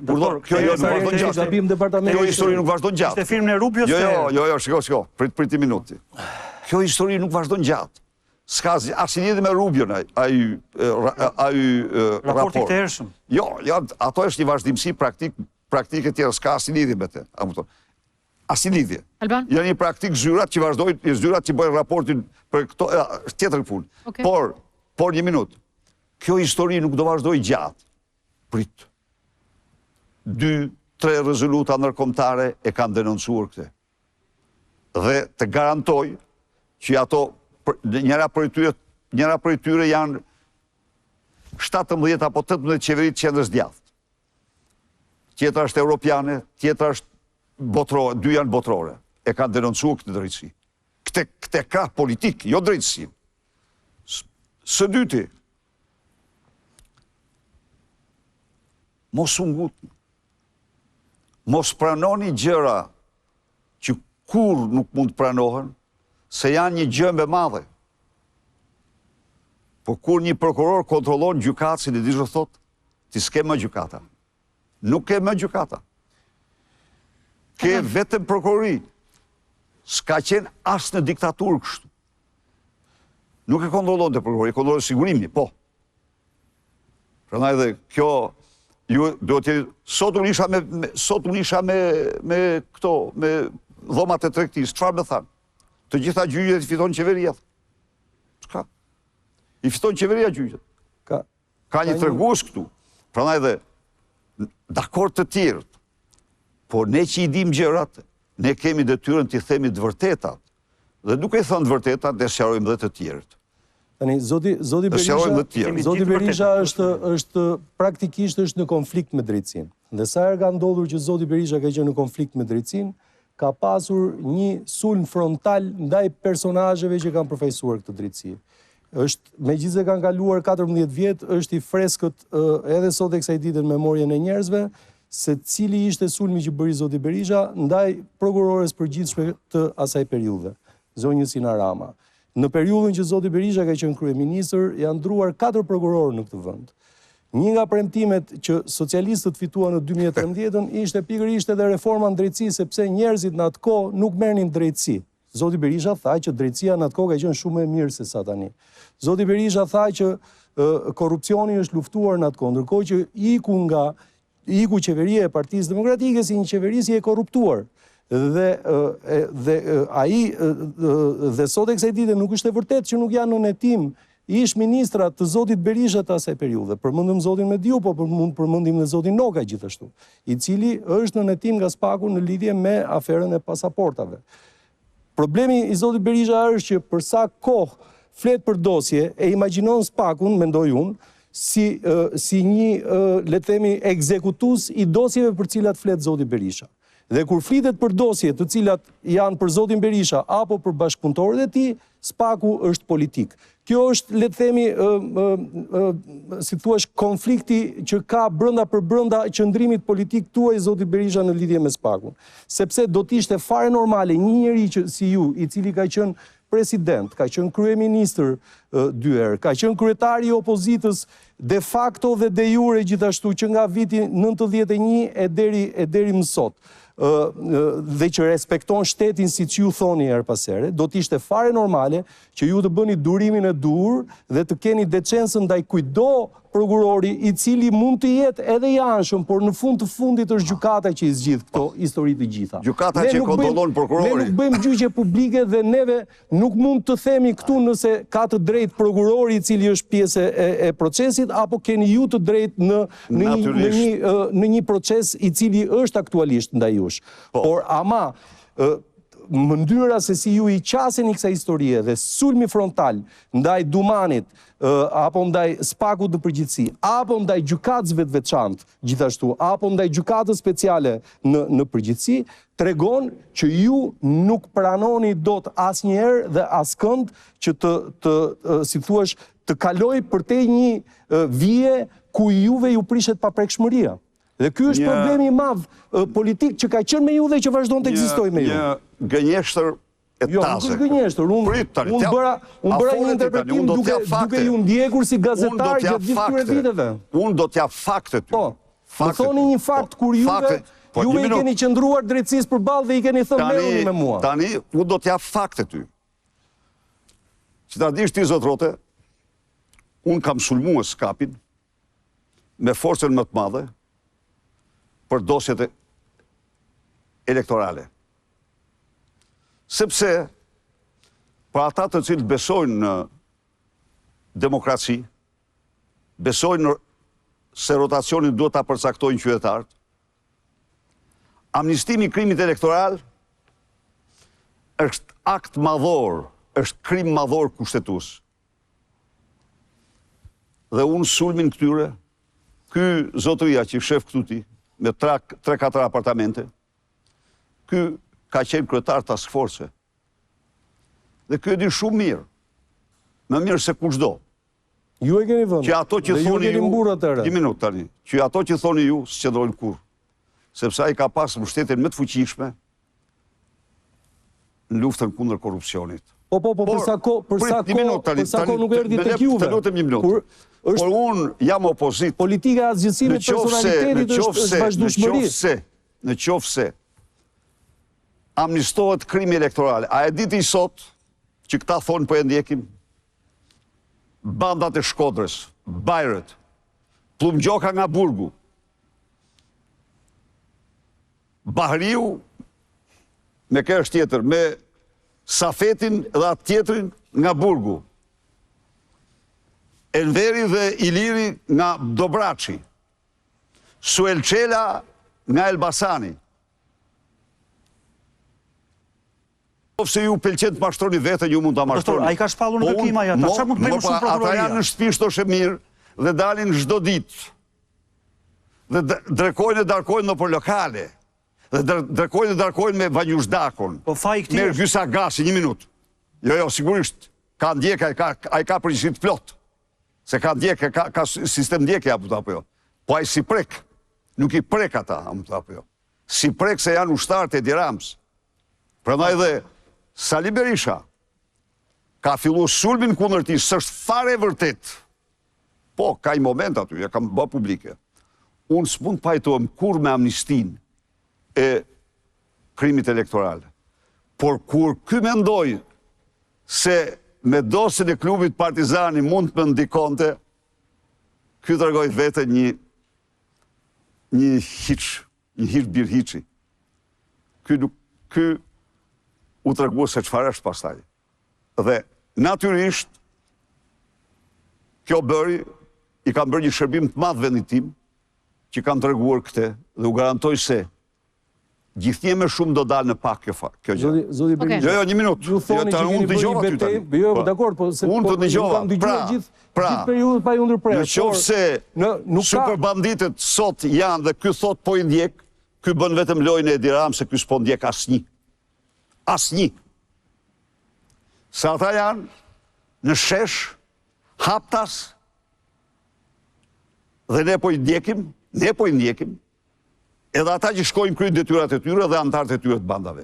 Kjo histori nuk vazhdon gjatë. Ishte film në Rubios? Jo, shiko, priti minuti. Kjo histori nuk vazhdon gjatë. Ska asnjë lidhje me Rubion ai raport. Të hershëm. Jo, ato është një vazhdimsi praktike tjera, ska asnjë lidhje me të. Asnjë lidhje. Janë një praktikë zyrat që vazhdojnë, zyrat që bëjnë raportin për këto tjetër punë. Por një minutë. Kjo histori nuk do vazhdoj gjatë. Prit. 2-3 rezoluta ndërkombëtare e kanë denoncuar këtë. Dhe të garantoj që ato njëra për tyre janë 17 apo 18 qeverit qendrës djathtë. Tjetra është europiane, tjetra është botërore, 2 janë botërore. E kanë denoncuar këtë drejtësi. Këtë krah politik, jo drejtësi. Së dyti, mos u ngutni. Mos pranoni gjëra që kur nuk mund të pranohen, se janë një gjë më madhe. Po kur një prokuror kontrollon gjykatën e di çfarë thotë, ti s'ke më gjykata. Nuk ke më gjykata. Ke vetëm prokurori. S'ka qenë as në diktaturë kështu. Nuk e kontrollon të prokurori, e kontrollon sigurimi, po. Prandaj dhe kjo ju do të sot unë isha me këto, me dhomat e tregtisë, çfarë më thanë? Të gjitha gjyqet i fiton qeveria. Çka? I fiton qeveria gjyqet. Ka një tregues këtu. Prandaj dhe dakord të tjerët. Por ne që i dim gjërat, ne kemi detyrën t'i themi të vërtetat. Dhe duke i thënë të vërtetat, ne sqarojmë dhe të tjerët. Tani, Zoti Berisha është praktikisht është në konflikt me drejtsinë. Dhe sa herë ka ndodhur që Zoti Berisha ka qenë në konflikt me drejtsinë, ka pasur një sulm frontal ndaj personazheve që kanë përfaqësuar këtë drejtësi. Megjithëse kanë kaluar 14 vjet, është i freskët edhe sot e kësaj dite në memorien e njerëzve, se cili ishte sulmi që bëri Zoti Berisha ndaj prokurores përgjithshme të asaj periudhe, zonjës Sina Rama. Në periudhën që Zoti Berisha ka qenë kryeministër, janë ndruar 4 prokurorë në këtë vend. Një nga premtimet që socialistët fituan në 2013 ishte pikërisht edhe reforma në drejtësi, sepse njerëzit në atë kohë nuk merrnin drejtësi. Zoti Berisha tha që drejtësia në atë kohë ka qenë shumë e mirë se sa tani. Zoti Berisha tha që korrupsioni është luftuar në atë kohë, ndërkohë që iku qeveria e Partisë Demokratike si një qeveri si e korruptuar. Dhe sot e kësaj dite nuk është e vërtet që nuk janë në hetim ish ministra të Zotit Berisha të asaj periudhe. Përmendëm Zotin Mediu, po përmendim dhe Zotin Noka gjithashtu, i cili është në hetim nga SPAK-u në lidhje me aferën e pasaportave. Problemi i Zotit Berisha është që për sa kohë flet për dosje e imagjinon SPAK-un, mendoj unë, si një, le të themi, ekzekutues i dosjeve për cilat flet Zoti Berisha. Dhe kur flitet për dosje të cilat janë për Zotin Berisha apo për bashkëpunëtorët e tij, SPAK-u është politik. Kjo është, le të themi, si thuaç, konflikti që ka brenda për brenda qëndrimit politik tuaj Zoti Berisha në lidhje me SPAK-un. Sepse do të ishte fare normale një njeri si ju, i cili ka qenë president, ka qenë kryeministër 2 herë, ka qenë kryetari i opozitës de facto dhe de jure gjithashtu që nga viti 91 e deri më sot. Dhe që respekton shtetin si që ju thoni her pas here, do t'ishte fare normale që ju të bëni durimin e dur dhe të keni decensën ndaj kujdo prokurori i cili mund të jetë edhe i anshëm, por në fund të fundit është gjykata që i zgjidh këto histori të gjitha. Gjykata që kontrollon prokurori. Ne nuk bëjmë gjyqje publike dhe neve nuk mund të themi këtu nëse ka të drejtë prokurori i cili është pjesë e procesit, apo keni ju të drejtë në një proces i cili është aktualisht ndaj jush. Por ama mënyra se si ju i qaseni kësa historie dhe sulmi frontal ndaj Dumanit, apo ndaj SPAK-ut në përgjithësi, apo ndaj gjykatësve të veçantë gjithashtu, apo ndaj gjykatës speciale në përgjithësi, tregon që ju nuk pranoni dot asnjëherë dhe askënd që si thuash, të kaloj përtej një vije ku juve ju prishet paprekshmëria. Dhe ky është problemi i madh politik që ka qenë me ju dhe që vazhdon të ekzistojë me ju. Një gënjeshtër e Jo, nuk është gënjeshtër. Unë bëra një interpretim duke ju ndjekur si gazetar gjatë gjithë këtyre viteve. Unë do t'jap fakte ty. Më thoni një fakt kur juve i keni qëndruar drejtësisë përballë dhe i keni thënë merruni me mua. Tani, unë do t'jap fakte ty. Që ta dish ti, zot Rote, unë kam sulmuar skapin me forcën më të madhe për dosjet elektorale. Sepse, për ata të cilët besojnë në demokraci, besojnë se rotacionin duhet ta përcaktojnë qytetarët, amnistimi i krimit elektoral është akt madhor, është krim madhor kushtetues. Dhe unë sulmin këtyre, ky zotëria që shef këtu ti, me 3-4 apartamente, ky ka qenë kryetar task force. Dhe ky e di shumë mirë, më mirë se kushdo. Ju e keni vënë. Që ato që dhe thoni ju keni mburë atëherë. Një minutë tani. Që ato që thoni ju s'qëndrojnë kurrë. Sepse ai ka pas mbështetjen më të fuqishme në luftën kundër korrupsionit. Po, për sa kohë nuk erdhi tek juve. Të lutem një minutë. Por unë jam opozit. Politika e asgjësimit personalitetit është vazhdueshmëri. Në qoftë se amnistohet krimi elektoral. A e diti sot që këta thonë po e ndjekim? Bandat e Shkodrës, Bajrët, Plumgjoka nga Burgu, Bahriu, me kërë është tjetër, me Safetin dhe atë tjetërin nga Burgu, Enveri dhe Iliri nga Dobraçi, Suelçela nga Elbasani. Se ju pëlqen të mashtroni vetën, ju mund të mashtroni. Doktor, a i ka shpallur në kërkima ja ta? Qa mund të bëjmë shumë prokuroria? Ata janë në shtëpi shtoshë mirë dhe dalin çdo ditë. Dhe drekojnë e darkojnë në për lokale. Dhe drekojnë e darkojnë me vanjushdakon. Po faji këti me gysa gasi, një minutë. Jo, sigurisht, ka ndjekë, a i ka përgjithësi të plot. Se ka ndjekë, ka sistem ndjekë, apo jo. Po a i si prek, nuk i prek ata, apo jo. Si prek se janë ushtarët e Edi Ramës. Prandaj dhe Sali Berisha ka fillu sulmin kundër tij, s'është fare vërtet. Po, ka i moment aty, ja kam bë publike. Unë s'mund pajtohem kur me amnistin e krimit elektoral. Por kur ky mendoj se me dosjen e klubit Partizani mund të më ndikonte, ky tregoj vete një hiç, një hiç bir hiçi. Ky u tregua se çfarë është pastaj. Dhe natyrisht kjo bëri, i kam bërë një shërbim të madh vendit tim, që kam treguar këtë dhe u garantoj se gjithnjë më shumë do dalë në pak kjo gjë. Zoti Berisha. Jo, një minutë. Ju thoni që keni bërë një betejë, jo, dakor, po se unë të dëgjova. Kam dëgjuar gjithë periudhën pa ju ndërprer. Në qoftë se superbanditët sot janë dhe ky thot po i ndjek, ky bën vetëm lojën e Edi Ramës se ky s'po ndjek asnjë. Asnjë. Sa ata janë në shesh, haptas, dhe ne po i ndjekim, edhe ata që shkojnë kryjnë detyrat e tyre dhe antarët e tyre të bandave.